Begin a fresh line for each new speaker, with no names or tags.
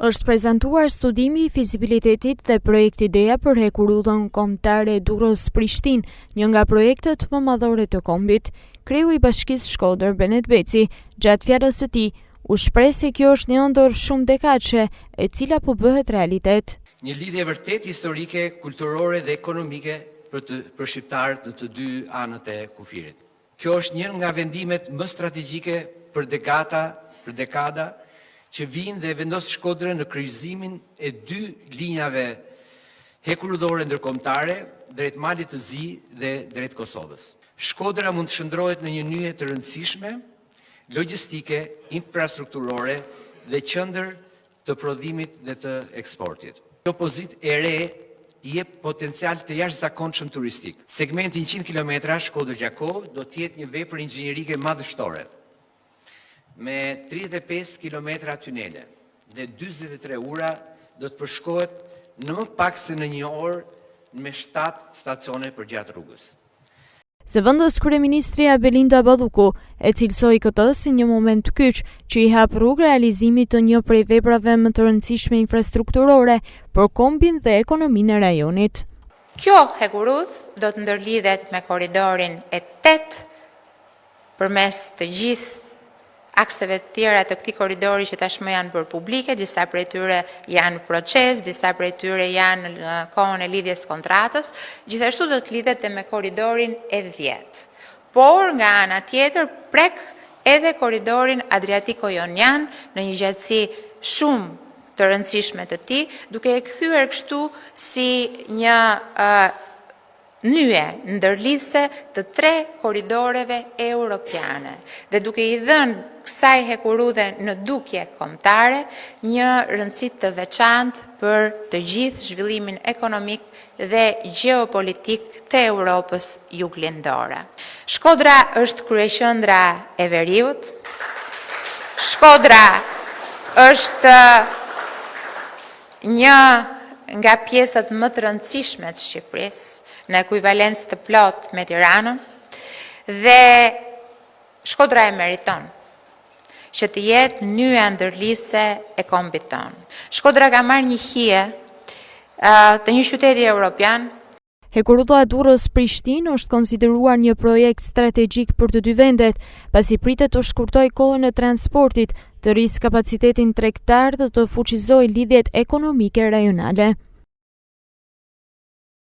Është prezantuar studimi i fizibilitetit dhe projekt ideja për hekurudhën kombëtare Durrës-Prishtinë, një nga projektet më madhore të kombit. Kreu i Bashkisë Shkodër, Benet Beci, gjatë fjalës së tij, u shpreh se kjo është një ëndër shumë dekaqe, e cila po bëhet realitet.
Një lidhje vërtet historike, kulturore dhe ekonomike për shqiptarët të dy anët e kufirit. Kjo është një nga vendimet më strategjike për dekada që vinë dhe vendos Shkodrën në kryqëzimin e dy linjave hekurudhore ndërkombëtare drejt Malit të Zi dhe drejt Kosovës. Shkodra mund të shndrohet në një nyje të rëndësishme, logjistike, infrastrukturore dhe qendër të prodhimit dhe të eksportit. Kjo pozitë e re i jep potencial të jashtëzakonshëm turistik. Segmenti 100 km Shkodër-Gjakov do të jetë një vepër inxhinierike madhështore, me 35 km tunele dhe 43 ura do të përshkohet në më pak se në një orë me 7 stacione për gjatë rrugës.
Zëvendës kryeministri Belinda Balluku e cilësoi këtë si një moment kyç që i hap rrugë realizimit të një prej veprave më të rëndësishme infrastrukturore për kombin dhe ekonominë e rajonit.
Kjo hekurudhë do të ndërlidhet me korridorin e 8 përmes të gjithë akseve të tjera të këtij korridori që tashmë janë bërë publike, disa prej tyre janë proces, disa prej tyre janë në kohën e lidhjes kontratës, gjithashtu do të lidhet me korridorin e 10. Por nga ana tjetër prek edhe korridorin Adriatiko-Jonian në një gjatësi shumë të rëndësishme të tij, duke e kthyer kështu si një nyje ndërlidhse të 3 korridoreve europiane dhe duke i dhënë kësaj hekurudhe në dukje kombëtare një rëndësi të veçantë për të gjithë zhvillimin ekonomik dhe gjeopolitik të Europës juglindore. Shkodra është kryeqendra e veriut. Shkodra është një nga pjesët më të rëndësishme të Shqipërisë, në ekuivalencë të plot me Tiranën, dhe Shkodra e meriton që të jetë nyja ndërlidhse e kombit tonë. Shkodra ka marrë një hije të një qyteti evropian.
Hekurudha e Durrës-Prishtinë është konsideruar një projekt strategjik për të dy vendet, pasi pritet të shkurtojë kohën e transportit, të rrisë kapacitetin tregtar dhe të fuqizojë lidhjet ekonomike rajonale.